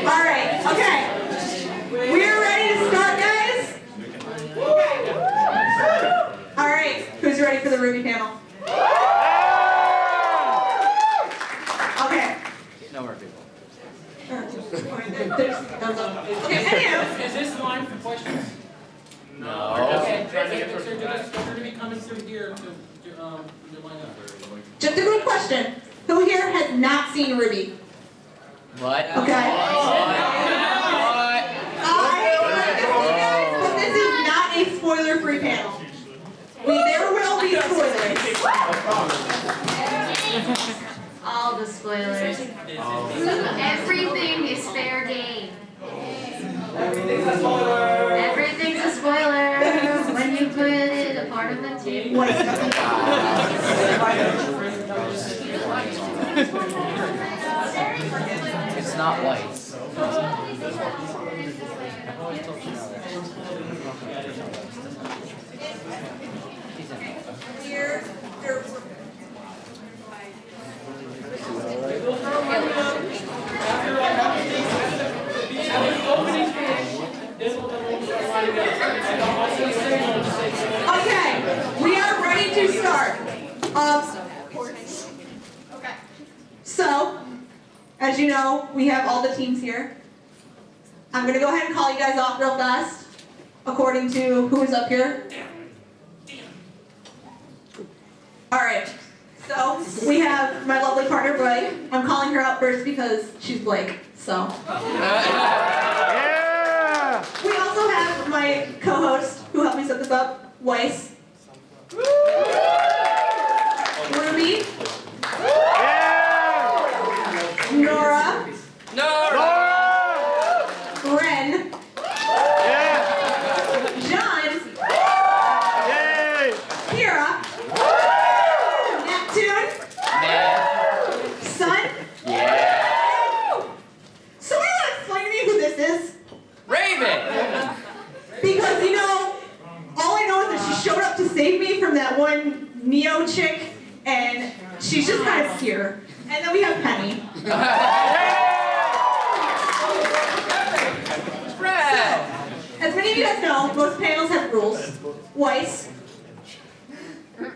Alright, okay. We're ready to start, guys? Alright, who's ready for the RWBY panel? Okay. No more people. Okay, anyhow. Is this line for questions? No. Okay, they're going to be coming through here to line up. Just a quick question. Who here has not seen RWBY? What? Okay. But this is not a spoiler-free panel. There will be spoilers. All the spoilers. Everything is fair game. Everything's a spoiler. Everything's a spoiler when you put it a part of the team. It's not white. Okay, we are ready to start. So, as you know, we have all the teams here. I'm going to go ahead and call you guys off real fast, according to who is up here. Alright, so we have my lovely partner, Blake. I'm calling her out first because she's Blake, so. Yeah! We also have my co-host, who helped me set this up, Weiss. RWBY. Nora. Ren. John. Kira. Neptune. Sun. So you want to explain to me who this is? Raven! Because, you know, all I know is that she showed up to save me from that one Neo chick, and she's just kind of here. And then we have Penny. As many of you guys know, most panels have rules. Weiss,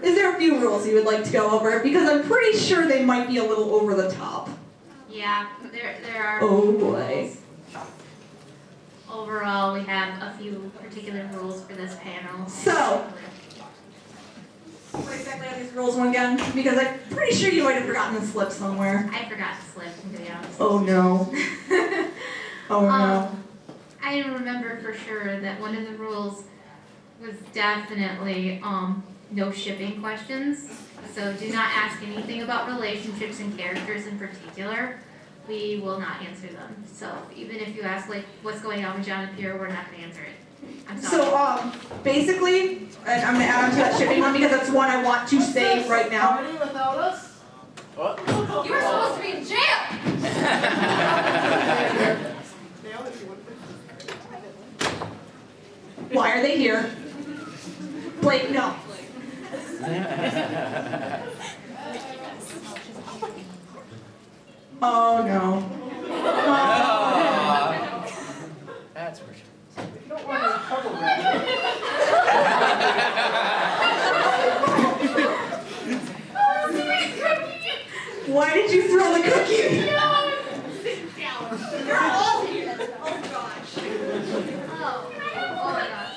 is there a few rules you would like to go over? Because I'm pretty sure they might be a little over the top. Yeah, there are. Oh boy. Overall, we have a few particular rules for this panel. So, what exactly are these rules one again? Because I'm pretty sure you might have forgotten the slip somewhere. I forgot to slip, to be honest. Oh no. Oh no. I remember for sure that one of the rules was definitely no shipping questions. So do not ask anything about relationships and characters in particular. We will not answer them. So even if you ask like what's going on with John and Pierre, we're not going to answer it. I'm sorry. So basically, and I'm going to add on to that shipping one because that's one I want to say right now. Without us? What? You were supposed to be in jail! Why are they here? Blake, no. Oh no. That's for sure. You don't want any trouble, Why did you throw the cookie? You're all here. Oh gosh. Oh my gosh.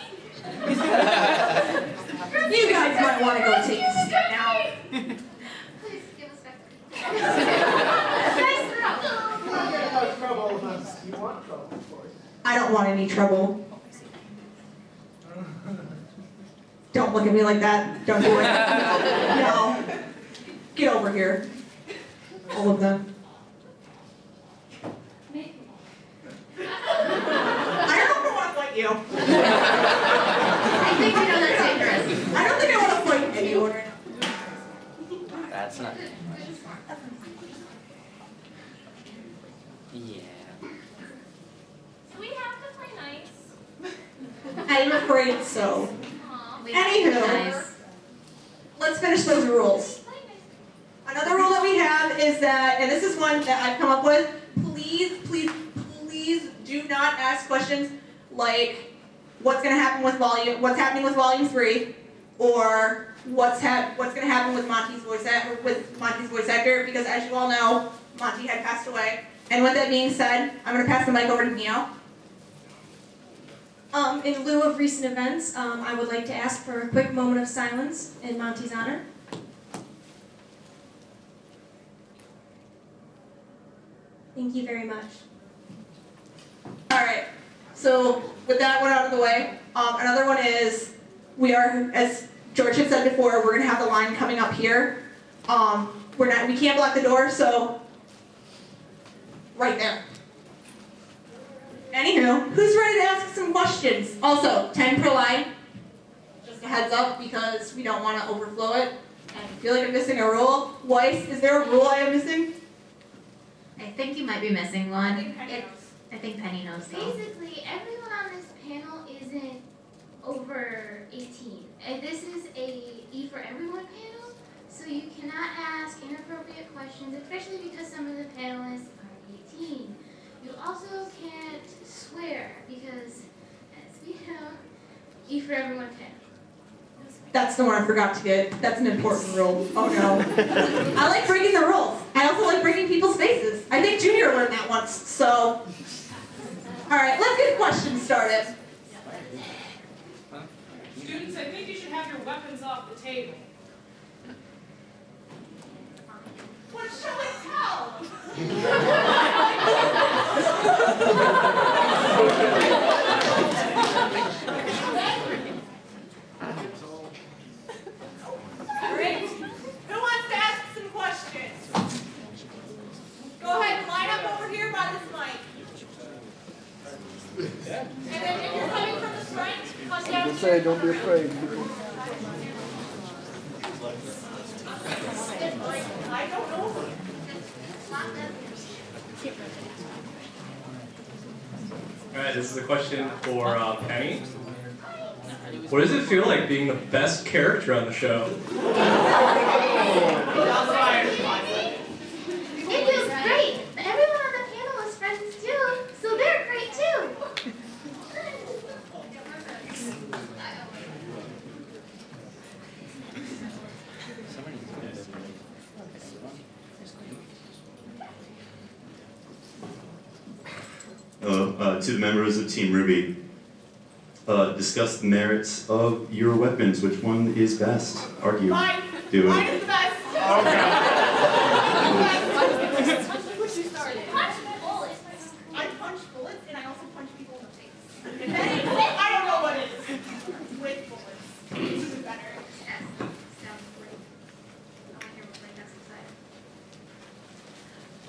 You guys might want to go take a seat now. Please give us back. Nice throw. trouble with us. You want trouble, of course. I don't want any trouble. Don't look at me like that. Don't do it. No. Get over here. All of them. I don't know if I want to fight you. I think we know that's dangerous. I don't think I want to fight anyone right now. That's not. Yeah. Do we have to play nice? I'm afraid so. We have to be Anywho. nice. let's finish those rules. Another rule that we have is that, and this is one that I've come up with, please do not ask questions like what's happening with volume 3, or what's gonna happen with Monty's voice actor, because as you all know, Monty had passed away. And with that being said, I'm gonna pass the mic over to Neo. In lieu of recent events, I would like to ask for a quick moment of silence in Monty's honor. Thank you very much. Alright, so with that one out of the way, another one is, we are, as George had said before, we're gonna have the line coming up here. We can't block the door, so right there. Anywho, who's ready to ask some questions? Also, 10 per line. Just a heads up because we don't want to overflow it. And I feel like I'm missing a rule. Weiss, is there a rule I am missing? I think you might be missing one. I think Penny knows. Basically, everyone on this panel isn't over 18. And this is a E for everyone panel, so you cannot ask inappropriate questions, especially because some of the panelists are 18. You also can't swear because, as we know, E for everyone panel. That's the one I forgot to get. That's an important rule. Oh no. I like breaking the rules. I also like breaking people's faces. I think Junior learned that once, so. Alright, let's get questions started. Students, I think you should have your weapons off the table. What shall I tell? Great. Who wants to ask some questions? Go ahead and line up over here by this mic. And then if you're coming from the front, come down. Just say, don't be afraid. I don't know. Alright, this is a question for Penny. What does it feel like being the best character on the show? It feels great. But everyone on the panel is friends too, so they're great too. To the members of Team RWBY, discuss the merits of your weapons. Which one is best? Argue. Mine. Do Mine it. is the best. I punch bullets and I also punch people in the face. And then I don't know what it is. With bullets. This is better.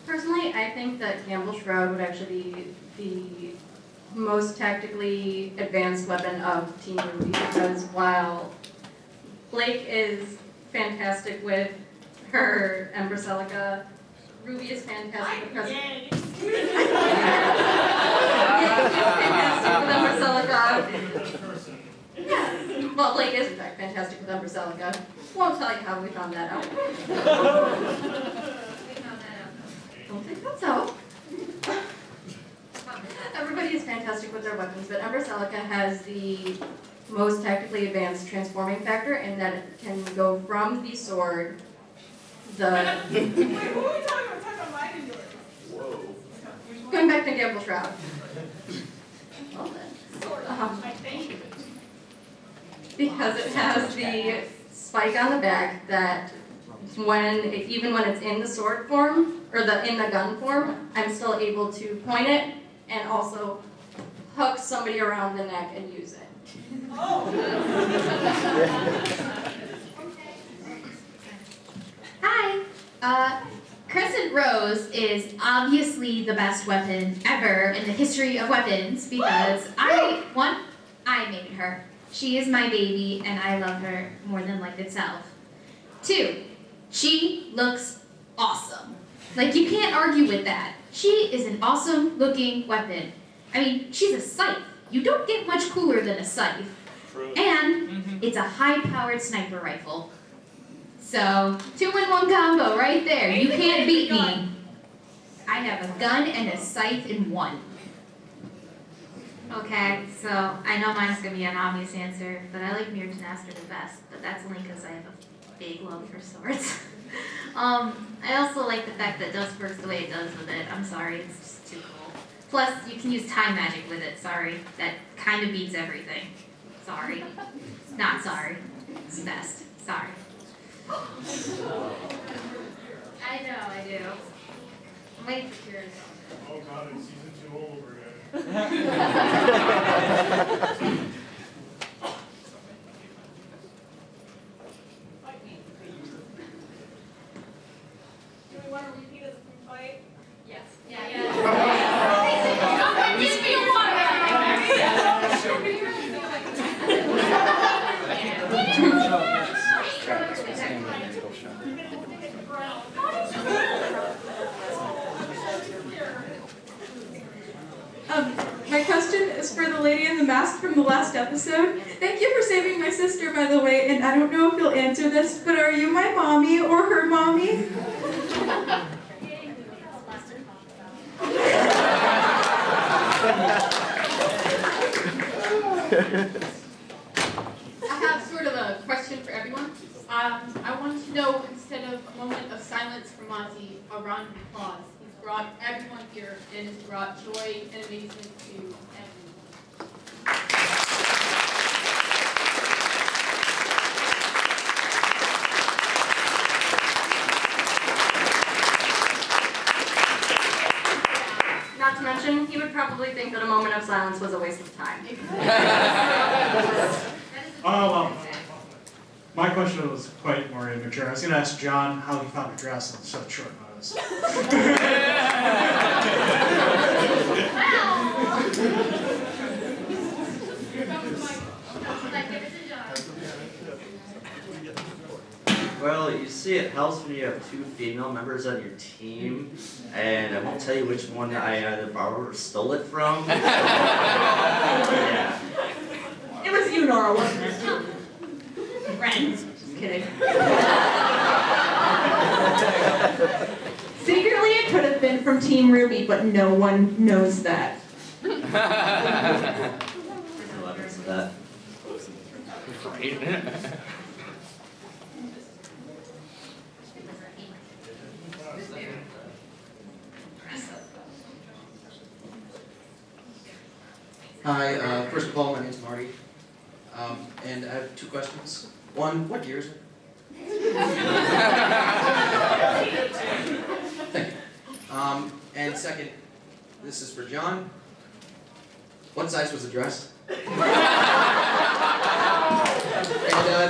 Personally, I think that Gamble Shroud would actually be the most tactically advanced weapon of Team RWBY, because while Blake is fantastic with her Embracelica, Ruby is fantastic with her. Fantastic with Embracelica. Yeah. Well, Blake is in fact fantastic with Embracelica. Won't tell you how we found that out. Don't think that's so. Everybody is fantastic with their weapons, but Embracelica has the most tactically advanced transforming factor in that it can go from the sword, Wait, who are we talking about? Talking about mine and yours. Whoa. going back to Gamble Shroud. Well then. Sort of. I think. Because it has the spike on the back that even when it's in the sword form, or in the gun form, I'm still able to point it and also hook somebody around the neck and use it. Oh. Hi. Crescent Rose is obviously the best weapon ever in the history of weapons because I made her. She is my baby and I love her more than life itself. 2, she looks awesome. Like, you can't argue with that. She is an awesome looking weapon. I mean, she's a scythe. You don't get much cooler than a scythe. True. And it's a high-powered sniper rifle. So, 2-in-1 combo right there. You can't beat me. I have a gun and a scythe in one. Okay, so I know mine's gonna be an obvious answer, but I like Mirror Tenaster the best, but that's only because I have a big love for swords. I also like the fact that it does works the way it does with it. I'm sorry, it's just too cool. Plus, you can use time magic with it, sorry. That kind of beats everything. Sorry. Not sorry. It's the best. Sorry. I know, I do. I'm waiting for yours. Oh god, it's season 2 all over again. Do we want to repeat it from fight? Yes. Yeah. Give me My question is for the lady in the mask from the last episode. Thank you for saving my sister, by the way, and I don't know if you'll answer this, but are you my mommy or her mommy? I have sort of a question for everyone. I want to know, instead of a moment of silence for Monty, a round of applause. He's brought everyone here and has brought joy and amazement to everyone. Not to mention, he would probably think that a moment of silence was a waste of time. Oh, well. My question was quite more immature. I was going to ask John how he found a dress on such short notice. Well, you see, it helps when you have 2 female members on your team, and I won't tell you which one I either borrowed or stole it from. Yeah. It was you, Nora, wasn't it? Ren. Just kidding. Secretly, it could have been from Team RWBY, but no one knows that. No evidence of that. Hi, first of all, my name's Marty, and I have 2 questions. One, what year is it? Thank you. And second, this is for John. What size was the dress? And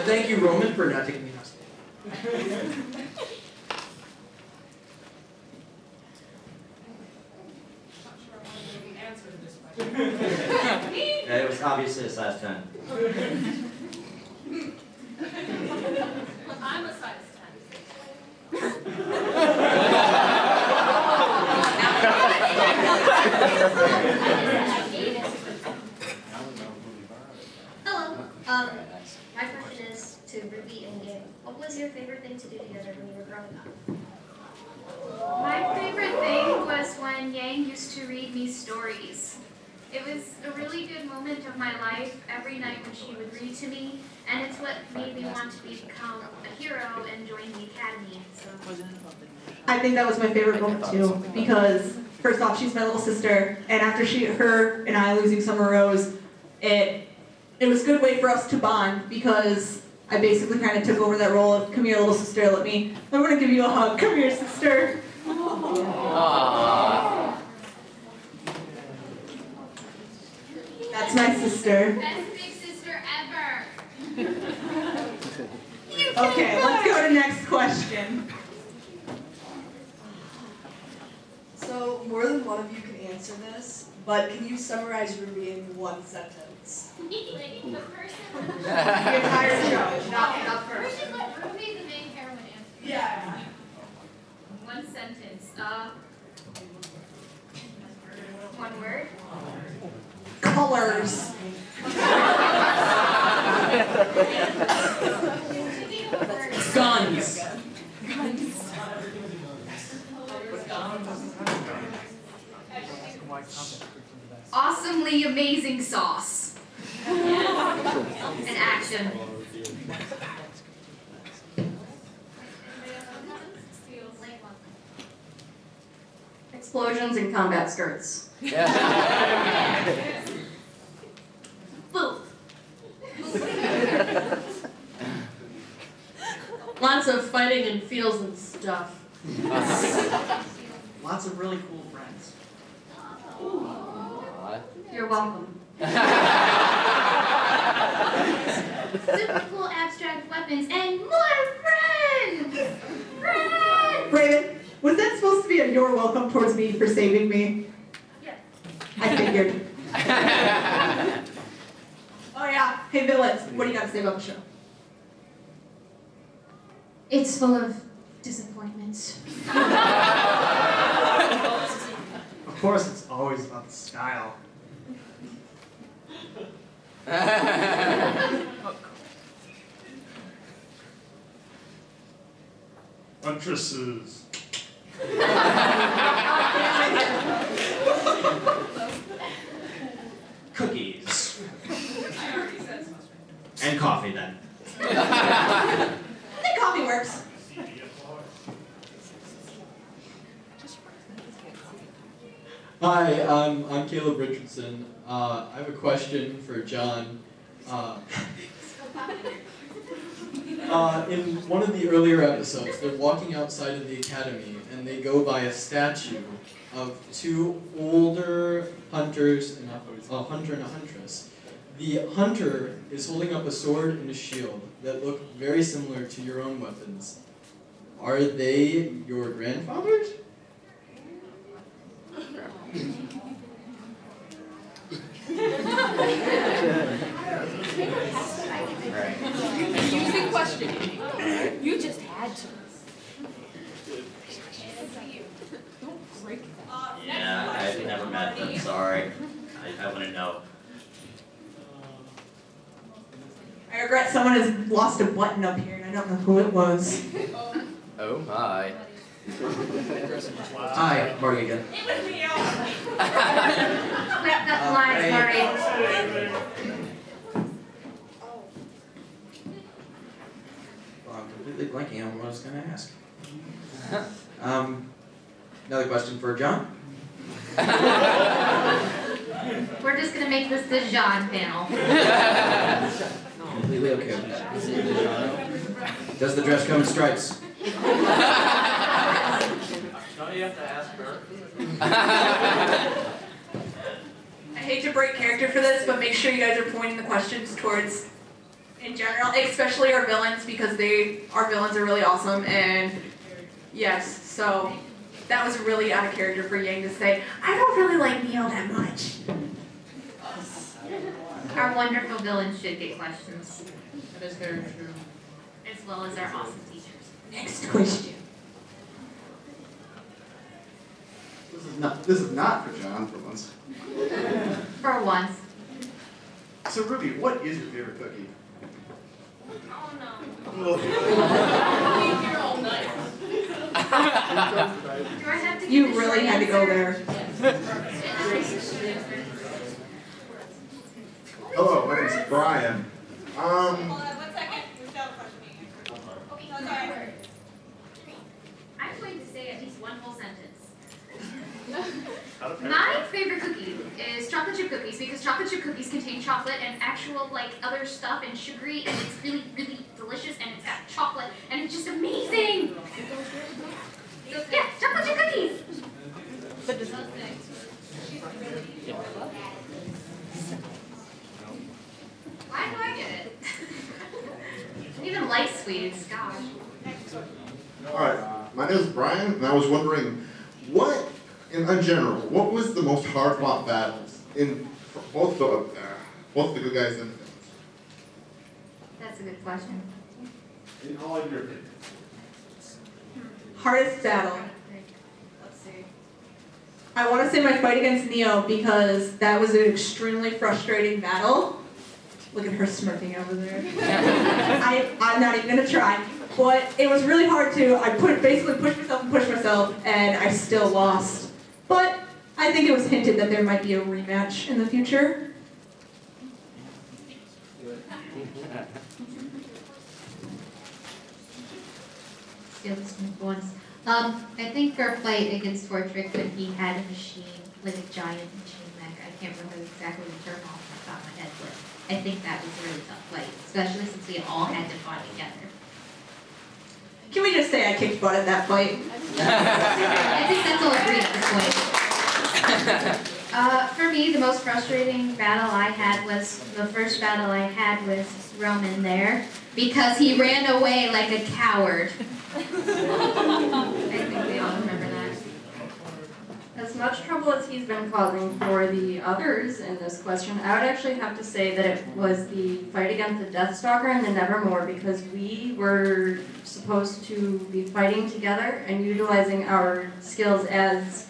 thank you, Roman, for not taking me hostage. Yeah, it was obviously a size 10. I'm a size 10. Hello. My question is to RWBY and Yang. What was your favorite thing to do together when you were growing up? My favorite thing was when Yang used to read me stories. It was a really good moment of my life every night when she would read to me, and it's what made me want to become a hero and join the academy. So. I think that was my favorite book too, because first off, she's my little sister, and after her and I losing Summer Rose, it was a good way for us to bond, because I basically kind of took over that role of, come here, little sister, I want to give you a hug, come here, sister. Aww. That's my sister. Best big sister ever. Okay, let's go to next question. So, more than one of you can answer this, but can you summarize RWBY in one sentence? The person. The entire show, not first. We should let RWBY, the main heroine, answer. Yeah. One sentence. One word. Colors. Guns. Awesomely amazing sauce. And action. Explosions and combat skirts. Lots of fighting and feels and stuff. Lots of really cool friends. You're welcome. Super cool abstract weapons and more friends! Friends! Raven, was that supposed to be a "you're welcome" towards me for saving me? Yeah. I figured. Oh yeah. Hey villains, what do you got to say about the show? It's full of disappointments. Of course, it's always about the style. Huntresses. Cookies. And coffee then. I think coffee works. Hi, I'm Caleb Richardson. I have a question for John. In one of the earlier episodes, they're walking outside of the academy and they go by a statue of two older hunters and a hunter and a huntress. The hunter is holding up a sword and a shield that look very similar to your own weapons. Are they your grandfathers? Confusing question. You just had to. Don't break that. Yeah, I've never met them, sorry. I wouldn't know. I regret someone has lost a button up here and I don't know who it was. Oh my. Hi, Marty again. It was me. That lies, Marty. Well, I'm completely blanking on what I was going to ask. Another question for John. We're just gonna make this the Jean panel. Completely okay with that. Does the dress come in stripes? Don't you have to ask her? I hate to break character for this, but make sure you guys are pointing the questions towards, in general, especially our villains, because our villains are really awesome, and yes, so that was really out of character for Yang to say, I don't really like Neo that much. Our wonderful villains should get questions, That is very true. as well as our awesome teachers. Next question. This is not for John for once. For once. So Ruby, what is your favorite cookie? Oh no. You're all nice. Do I have to give You the really short had to go answer? there. Hello, my name is Brian. Hold on 1 second. There's no question being answered. Okay, sorry. I'm going to say at least one whole sentence. My favorite cookie is chocolate chip cookies because chocolate chip cookies contain chocolate and actual like other stuff and sugary and it's really, really delicious and it's got chocolate and it's just amazing. So, yeah, chocolate chip cookies. Why do I get it? Even light sweets, gosh. Alright, my name is Brian, and I was wondering, what, in general, what was the most hard-fought battles in both the good guys and the villains? That's a good question. In all of your opinions. Hardest battle. Let's see. I want to say my fight against Neo because that was an extremely frustrating battle. Look at her smirking over there. I'm not even gonna try. But it was really hard to, basically pushed myself and I still lost. But I I think it was hinted that there might be a rematch in the future. Steal this one for once. I think for a fight against Fortrick when he had a machine, like a giant machine mech, I can't remember exactly the term off the top of my head, but I think that was a really tough fight, especially since we all had to fight together. Can we just say I kicked butt at that fight? I think that's all agreed at this point. For me, the most frustrating battle I had was the first battle I had with Roman there, because he ran away like a coward. I think we all remember that. As much trouble as he's been causing for the others in this question, I would actually have to say that it was the fight against the Deathstalker and the Nevermore, because we were supposed to be fighting together and utilizing our skills as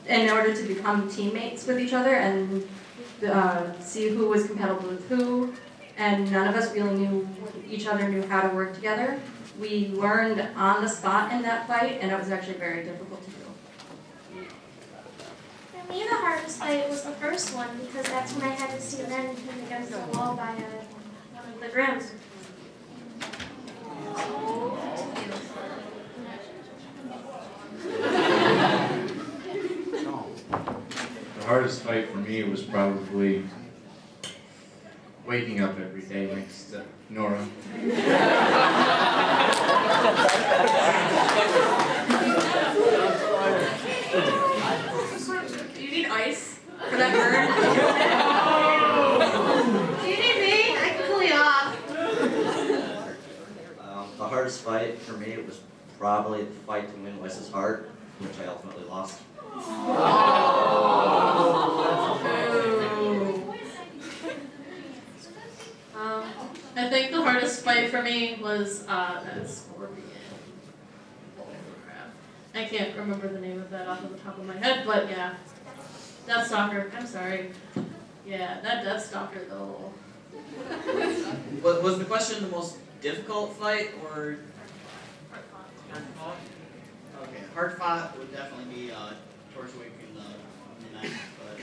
in order to become teammates with each other and see who was compatible with who, and none of us really knew how to work together. We learned on the spot in that fight, and it was actually very difficult to do. For me, the hardest fight was the first one, because that's when I had to see Ren pinned against the wall by one of the Grims. The hardest fight for me was probably waking up every day next to Nora. Do you need ice for that burn? Do you need me? I can cool you off. The hardest fight for me was probably the fight to win Wes's heart, which I ultimately lost. I think the hardest fight for me was that Scorpion. Crap. I can't remember the name of that off of the top of my head, but yeah. Deathstalker, I'm sorry. Yeah, that Deathstalker though. Was the question the most difficult fight or hard fought? Okay, hard fought would definitely be Torchwick in the night, but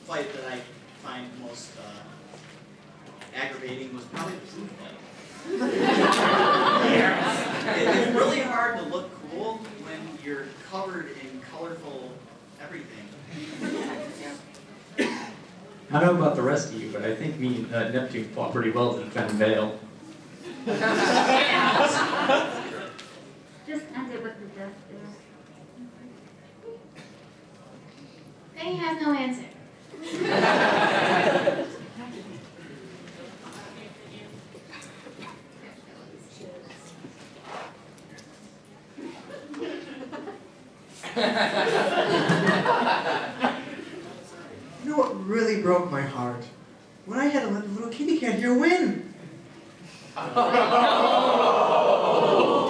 fight that I find most aggravating was probably the food fight. It's really hard to look cool when you're covered in colorful everything. I don't know about the rest of you, but I think me and Neptune fought pretty well in Fen Vale. Just end it with the death deal. Penny has no answer. You know what really broke my heart? When I had to let the little kitty cat here win.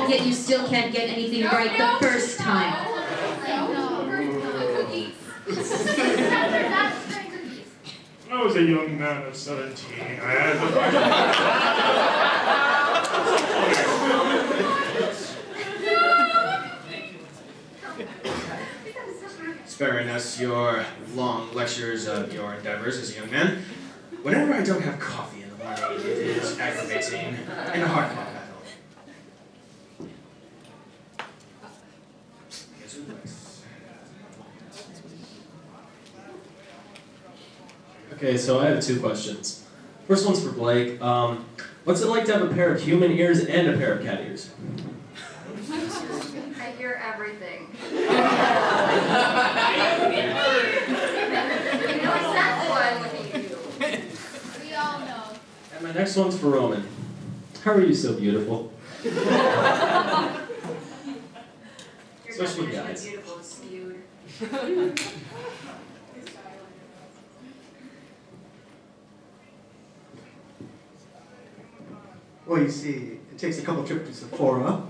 Yet you still can't get anything right the first time. When I was a young man of 17, I had Sparing us your long lectures of your endeavors as a young man. Whenever I don't have coffee in the morning, it is aggravating and a hard fought battle. Guess who's next? Okay, so I have two questions. First one's for Blake. What's it like to have a pair of human ears and a pair of cat ears? I hear everything. We all know. And my next one's for Roman. How are you so beautiful? Your Especially definition of guys. beautiful is skewed. Well, you see, it takes a couple trips to Sephora,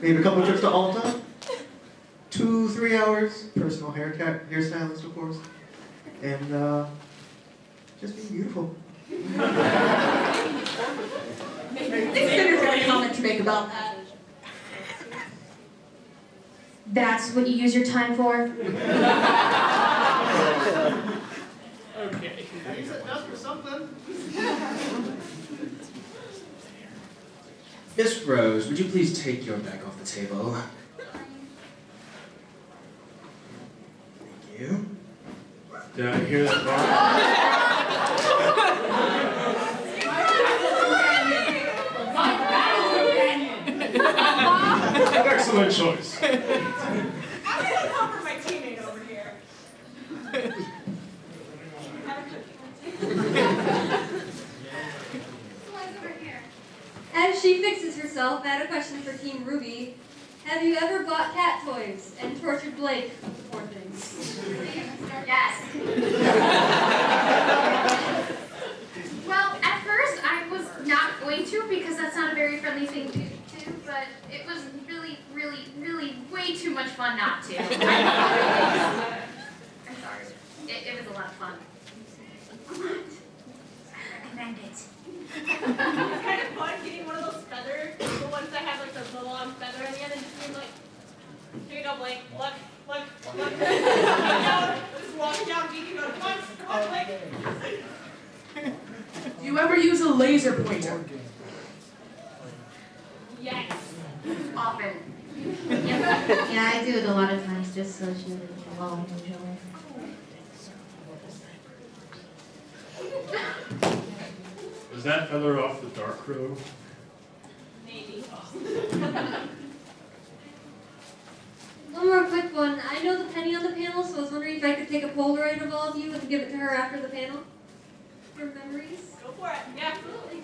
maybe a couple trips to Ulta, 2-3 hours, personal hairstylist, of course, and just being beautiful. Think Cinder's got a comment to make about that. That's what you use your time for? Okay. Use it just for something. Miss Rose, would you please take your bag off the table? Thank you. Did I hear that wrong? Excellent choice. I'm gonna comfort my teammate over here. As she fixes herself, I had a question for Team RWBY. Have you ever bought cat toys and tortured Blake with poor things? Yes. Well, at first I was not going to because that's not a very friendly thing to do, but it was really, really, really way too much fun not to. I'm sorry. It was a lot of fun. What? I recommend it. It's kind of fun getting one of those feathers, the ones that have like the long feather in the end, and just being like, here you go, Blake, look. Just walking down, beating on come on, Blake. Do you ever use a laser pointer? Yes. Often. Yeah, I do it a lot of times just so she doesn't get alone usually. Is that feather off the dark road? Maybe. One more quick one. I know the Penny on the panel, so I was wondering if I could take a Polaroid of all of you and give it to her after the panel. For memories. Go for it. Yeah, absolutely.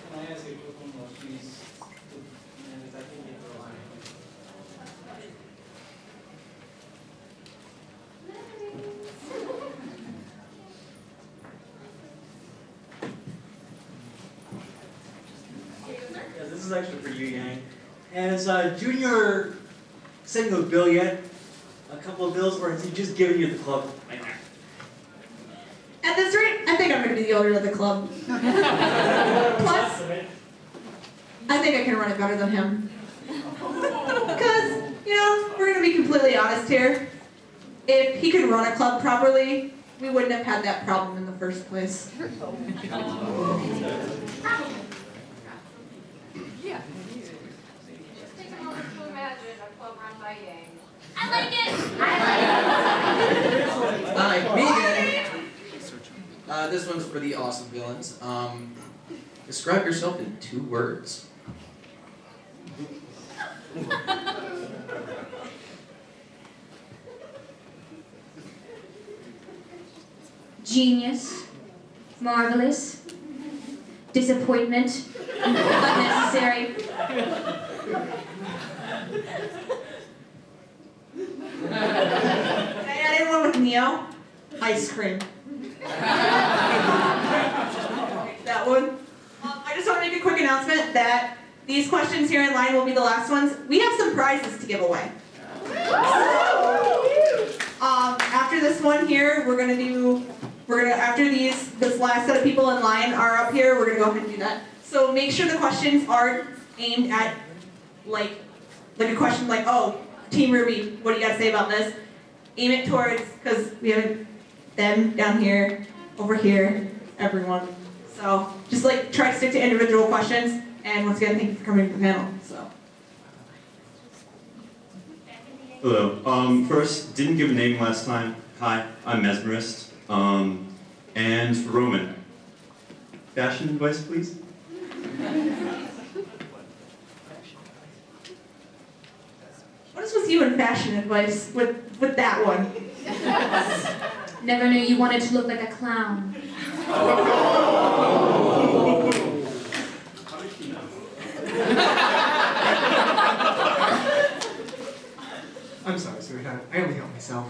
Can I ask a quick one more, please? And if I can get the line. Yeah, this is actually for you, Yang. Has Junior sent you a bill yet? A couple of bills, or has he just given you the club right now? At this rate, I think I'm going to be the owner of the club. Plus, I think I can run it better than him. Because, we're going to be completely honest here. If he could run a club properly, we wouldn't have had that problem in the first place. Yeah. Just take a moment to imagine a club run by Yang. I like it! Hi, me again. This one's for the awesome villains. Describe yourself in 2 words. Genius. Marvelous. Disappointment. Unnecessary. Can I add in one with Neo? Ice cream. That one. I just want to make a quick announcement that these questions here in line will be the last ones. We have some prizes to give away. After this one here, after this last set of people in line are up here, we're gonna go ahead and do that. So make sure the questions are aimed at like a question like, oh, Team RWBY, what do you gotta say about this? Aim it towards, because we have them down here, over here, everyone. So just try to stick to individual questions. And once again, thank you for coming to the panel. So. Hello. First, didn't give a name last time. Hi, I'm Mesmerist. And Roman. Fashion advice, please? What is with you and fashion advice with that one? Never knew you wanted to look like a clown. I'm sorry, sweetheart. I only help myself.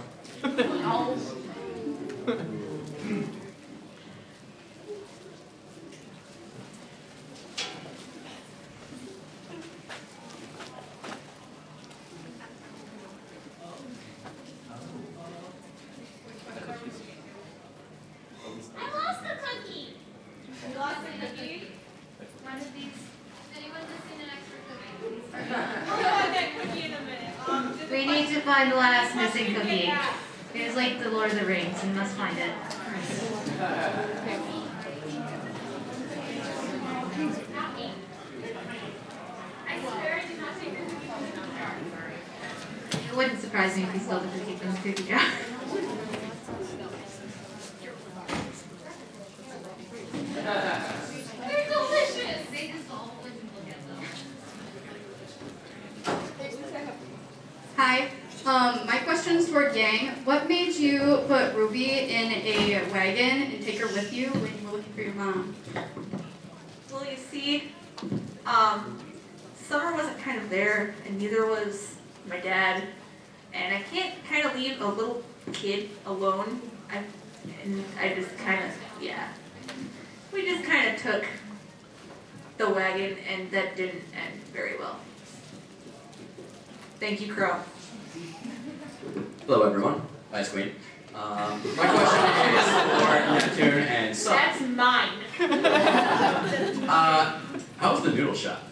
find the last missing cookie. It is like the Lord of the Rings, you must find it. It wouldn't surprise me if he stole the cookie from the cookie jar. They're delicious. They just all wouldn't look at them. Hi, my question's for Yang. What made you put Ruby in a wagon and take her with you when you were looking for your mom? Well, you see, Summer wasn't kind of there, and neither was my dad. And I can't kind of leave a little kid alone. I just kind of, yeah. We just kind of took the wagon, and that didn't end very well. Thank you, Crow. Hello, everyone. Vice Queen. My question is for Neptune and Sun. That's mine. How's the noodle shop?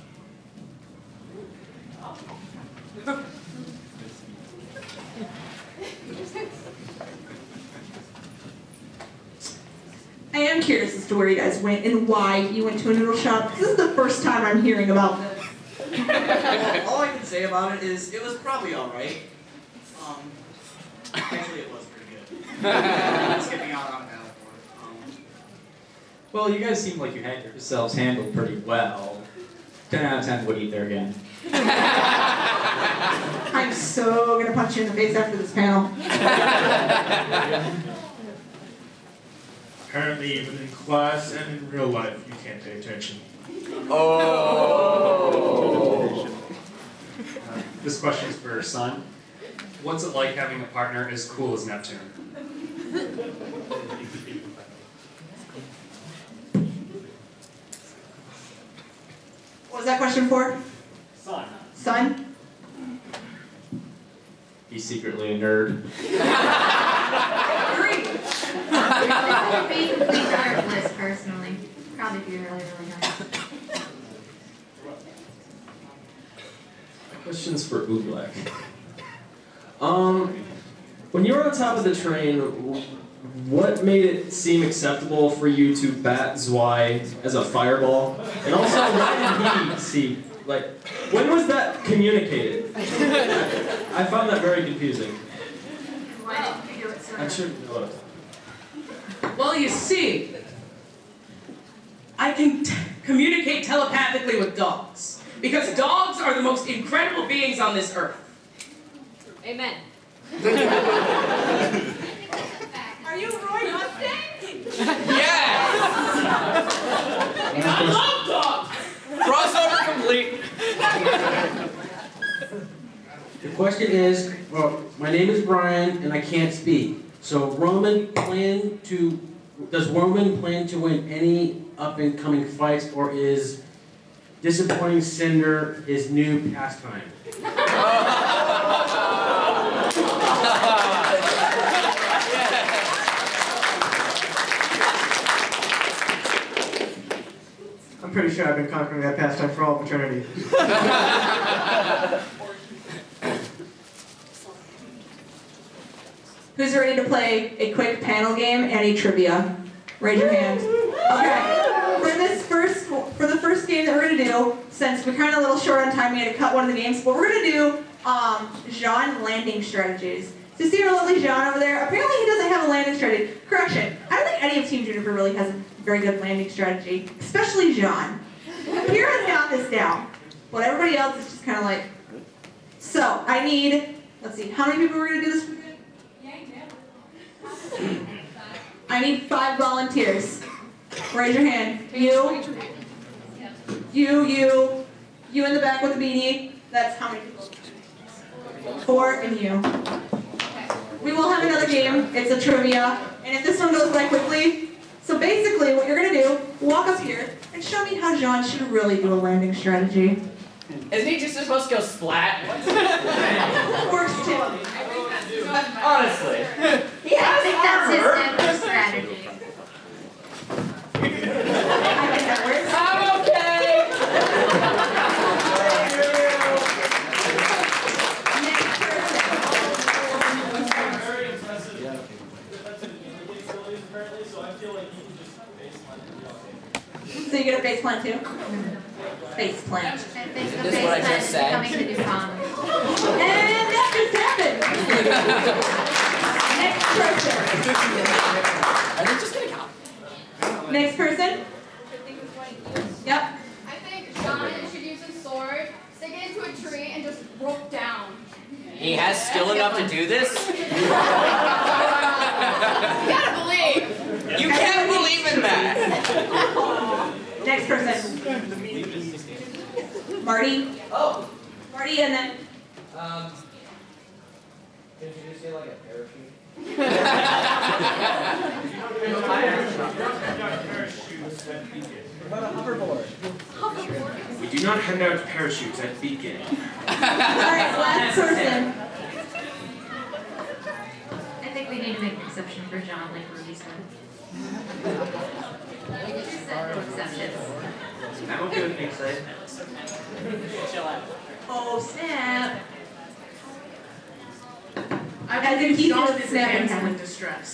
I am curious as to where you guys went and why you went to a noodle shop. This is the first time I'm hearing about this. All I can say about it is it was probably alright. Actually, it was pretty good. Skipping out on Battlefield. Well, you guys seem like you had yourselves handled pretty well. 10 out of 10 would eat there again. I'm so gonna punch you in the face after this panel. Apparently, even in class and in real life, you can't pay attention. Oh. This question is for Sun. What's it like having a partner as cool as Neptune? What was that question for? Sun. Son? He's secretly a nerd. It would be complete regardless, personally. Probably be really, really nice. Questions for Oobleck. When you were on top of the train, what made it seem acceptable for you to bat Zwei as a fireball? And also, why did he see, like, when was that communicated? I found that very confusing. Why didn't you do it sooner? I should know. Well, you see, I can communicate telepathically with dogs. Because dogs are the most incredible beings on this earth. Amen. Are you Roy Mustang? Yes! I love dogs! Crossover complete. The question is, well, my name is Brian and I can't speak. So does Roman plan to win any up and coming fights, or is disappointing Cinder his new pastime? I'm pretty sure I've been conquering that pastime for all of eternity. Who's ready to play a quick panel game and a trivia? Raise your hand. Okay. For the first game that we're gonna do, since we're kind of a little short on time, we had to cut one of the games. But we're gonna do Jean landing strategies. So you see our lovely Jean over there? Apparently he doesn't have a landing strategy. Correction. I don't think any of Team Juniper really has a very good landing strategy, especially Jean. Kira's got this down, but everybody else is just kind of like. So I need. Let's see. How many people are gonna do this with? I need 5 volunteers. Raise your hand. You in the back with the beanie. That's how many people? 4 and you. We will have another game. It's a trivia. And if this one goes by quickly, so basically what you're gonna do, walk up here and show me how Jean should really do a landing strategy. Isn't he just supposed to go splat? Works too. Honestly. I think that's his standard strategy. I think that works. I'm okay! Next person. Face plant. I think the Is face this what I plant just is said? becoming the new common. And that just happened. Are they just gonna come? Next person. Yep. I think Sean should use his sword, stick it into a tree, and just rope down. He has skill enough to do this? You gotta believe. You can't believe in that. Next person. Marty. Oh. Marty, and then. Did you just say like a parachute? What about a hoverboard? We do not hand out parachutes at Beacon. Alright, last person. I think we need to make an exception for John, like Ruby said. She said no exceptions. I'm okay with being safe. Oh, snap. I As in believe he's Sean gonna is a snap in damsel half. in distress.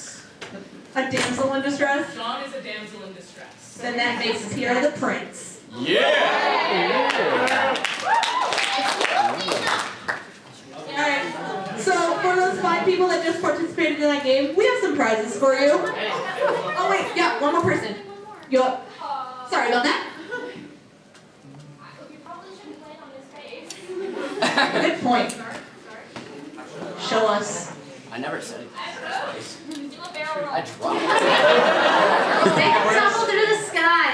A damsel in distress? Sean is a damsel in distress. Then that makes Pierre the prince. Alright, so for those 5 people that just participated in that game, we have some prizes for you. Oh wait, yeah, one more person. Sorry about that. Good point. Show us. I never said it. I Take dropped. a tumble through the sky.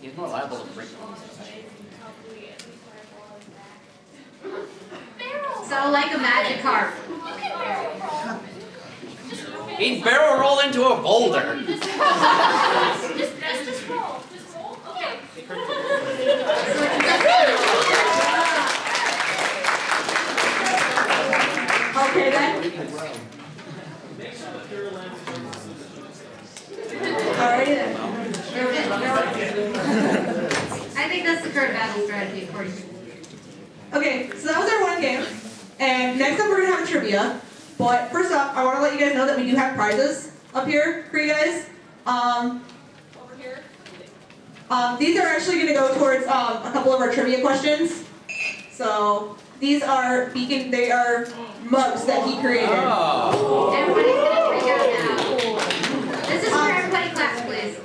He's more liable to break bones. So like a magic carp. He'd barrel roll into a boulder. Just roll. Just roll. Okay. Okay then. Alrighty then. I think that's the current battle strategy according to. Okay, so that was our one game. And next up we're gonna have a trivia. But first off, I wanna let you guys know that we do have prizes up here for you guys. Over here. These are actually gonna go towards a couple of our trivia questions. So these are they are mugs that he created. Oh. Everybody's gonna freak out now. This is where everybody claps, please.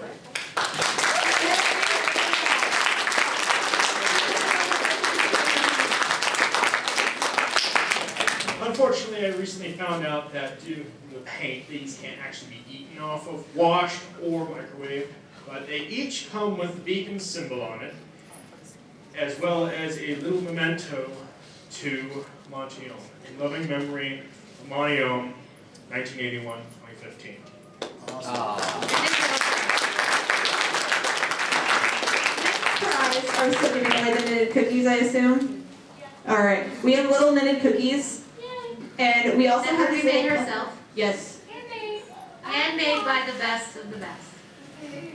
Unfortunately, I recently found out that due to the paint, these can't actually be eaten off of, washed, or microwaved, but they each come with the Beacon symbol on it, as well as a little memento to Monty Oum, in loving memory of Monty Oum, 1981-2015. Prize are still giving away the knitted cookies, I assume? Alright, we have little knitted cookies. And we also have Ruby made herself. Yes. Handmade by the best of the best. You made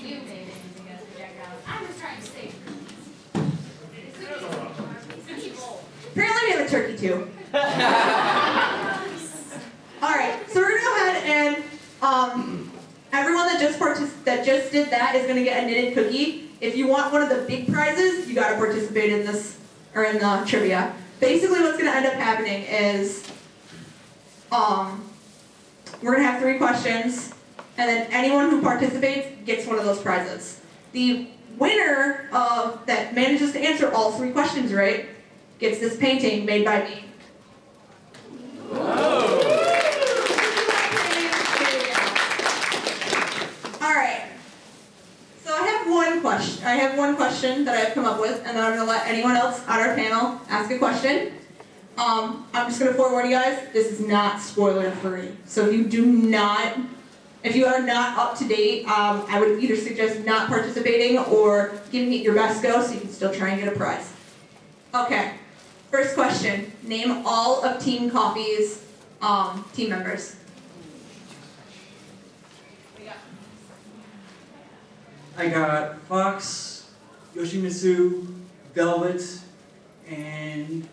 it easy to check out. I was trying to save. Apparently we have a turkey too. Alright, so we're gonna go ahead and everyone that just did that is gonna get a knitted cookie. If you want one of the big prizes, you gotta participate in this or in the trivia. Basically what's gonna end up happening is we're gonna have 3 questions, and then anyone who participates gets one of those prizes. The winner that manages to answer all 3 questions right gets this painting made by me. Alright. So I have one question that I've come up with, and then I'm going to let anyone else on our panel ask a question. I'm just going to forewarn you guys, this is not spoiler free. So if you are not up to date, I would either suggest not participating or giving it your best go so you can still try and get a prize. Okay, first question. Name all of Team Coffee's team members. I got Fox, Yoshimitsu, Velvet, and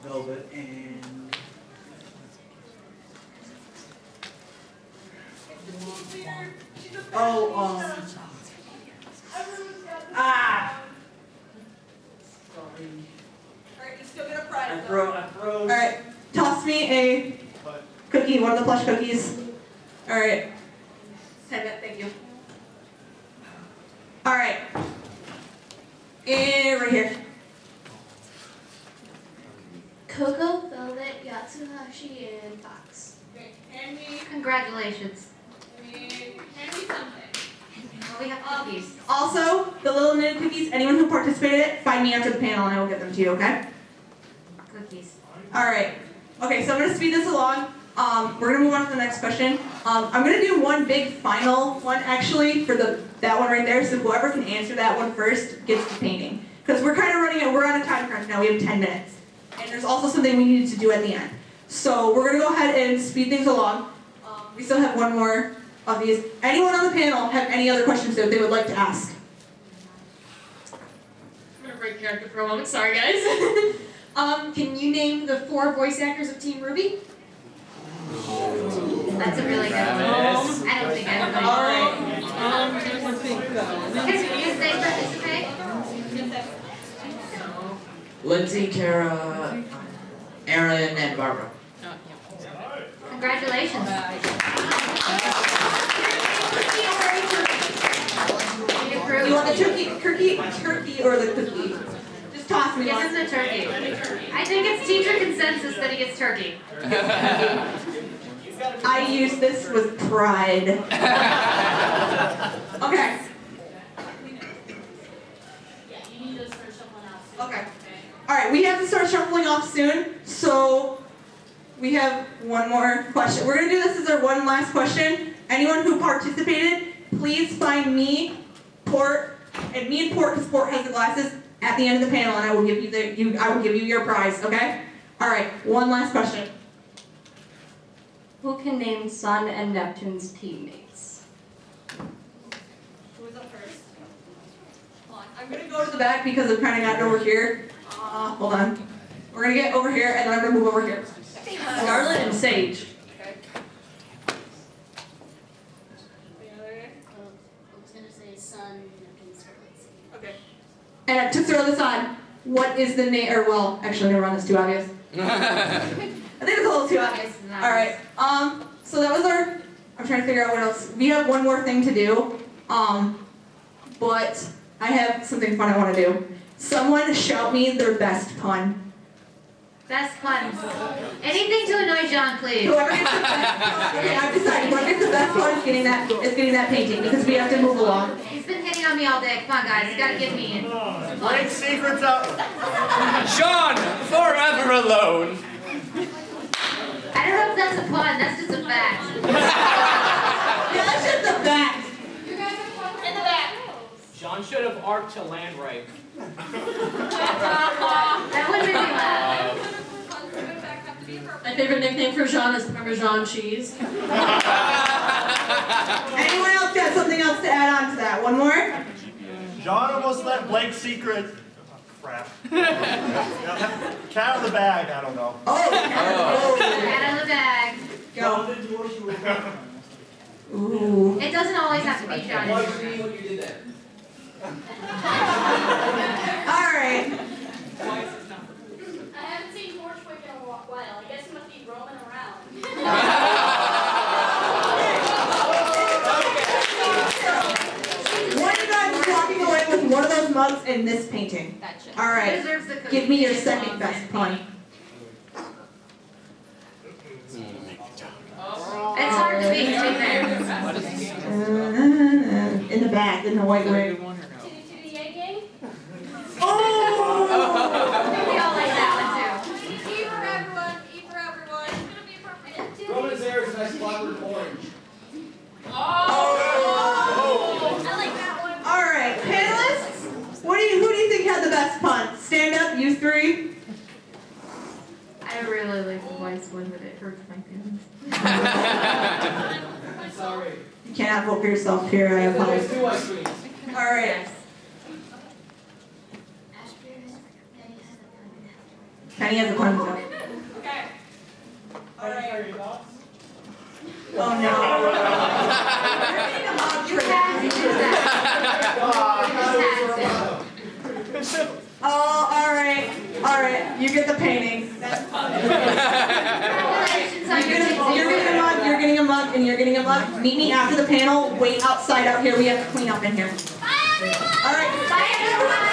Velvet, and Oh, ah. Alright, you still get a prize. I froze. Alright, toss me a cookie, one of the plush cookies. Alright. Have it, thank you. Alright. And right here. Cocoa, Velvet, Yatsuhashi, and Fox. Okay, hand me. Congratulations. Hand me something. Well, we have cookies. Also, the little knitted cookies, anyone who participated, find me after the panel and I will get them to you, okay? Cookies. Alright. Okay, so I'm going to speed this along. We're going to move on to the next question. I'm going to do one big final one, actually, for that one right there. So whoever can answer that one first gets the painting. Because we're kind of we're on a time crunch now. We have 10 minutes. And there's also something we needed to do at the end. So we're going to go ahead and speed things along. We still have one more of these. Anyone on the panel have any other questions that they would like to ask? I'm gonna break character for a moment. Sorry, guys. Can you name the 4 voice actors of Team RWBY? That's a really good one. I don't think everybody. All right. Can you say participate? Lindsay, Kara, Aaron, and Barbara. Congratulations. You want the turkey or the cookie? Just toss me one. Yes, it's a turkey. I think it's teacher consensus that he gets turkey. I use this with pride. Okay. Okay. All right, we have to start shuffling off soon, so we have one more question. We're gonna do this as our one last question. Anyone who participated, please find me, Port, and Port, because Port has the glasses, at the end of the panel, and I will give you your prize. Okay? All right. One last question. Who can name Sun and Neptune's teammates? Who was up first? Hold on. I'm gonna go to the back because I've kind of gotten over here. Hold on. We're gonna get over here, and then I'm gonna move over here. Scarlet and Sage. I was gonna say Sun, Neptune, Scarlet. Okay. And to throw this on, what is the name? Or well, actually, never mind. That's too obvious. I think it's a little too obvious. All right. So that was our. I'm trying to figure out what else. We have one more thing to do. But I have something fun I want to do. Someone shout me their best pun. Best pun. Anything to annoy John, please. Whoever gets the best. Okay, I've decided. Whoever gets the best pun is getting that painting because we have to move along. He's been hitting on me all day. Come on, guys. You gotta give me it. Break secrets out. John, forever alone. I don't know if that's a pun. That's just a fact. Yeah, that's just a fact. You guys have fun in the back. John should have arced to land right. That would make me laugh. My favorite nickname for Jean is Parmesan cheese. Anyone else got something else to add on to that? One more? John almost let Blake secret. Oh, crap. Cat in the bag, I don't know. Cat out of the bag. Go. Ooh. It doesn't always have to be John. What you did there? All right. I haven't seen Torchwick in a while. I guess he must be roaming around. One of you guys is walking away with one of those mugs and this painting. All right. Deserves the cookie. Give me your second best pun. It's hard to beat there. In the back, in the white wig. Titty titty yay gang. Oh! We all like that one too. E for everyone. E for everyone. It's gonna be appropriate. Roman's there because I splattered orange. Oh! I like that one. All right, panelists. Who do you think had the best pun? Stand up, you three. I really like the voice one, but it hurts my feelings. I'm sorry. You cannot vote for yourself here. I apologize. There's 2 ice creams. All right. Penny has a pun. Okay. All right. Oh no. Oh, all right. You get the painting. You're getting a mug, and you're getting a mug. Meet me after the panel. Wait outside out here. We have to clean up in here. All right. Bye everyone.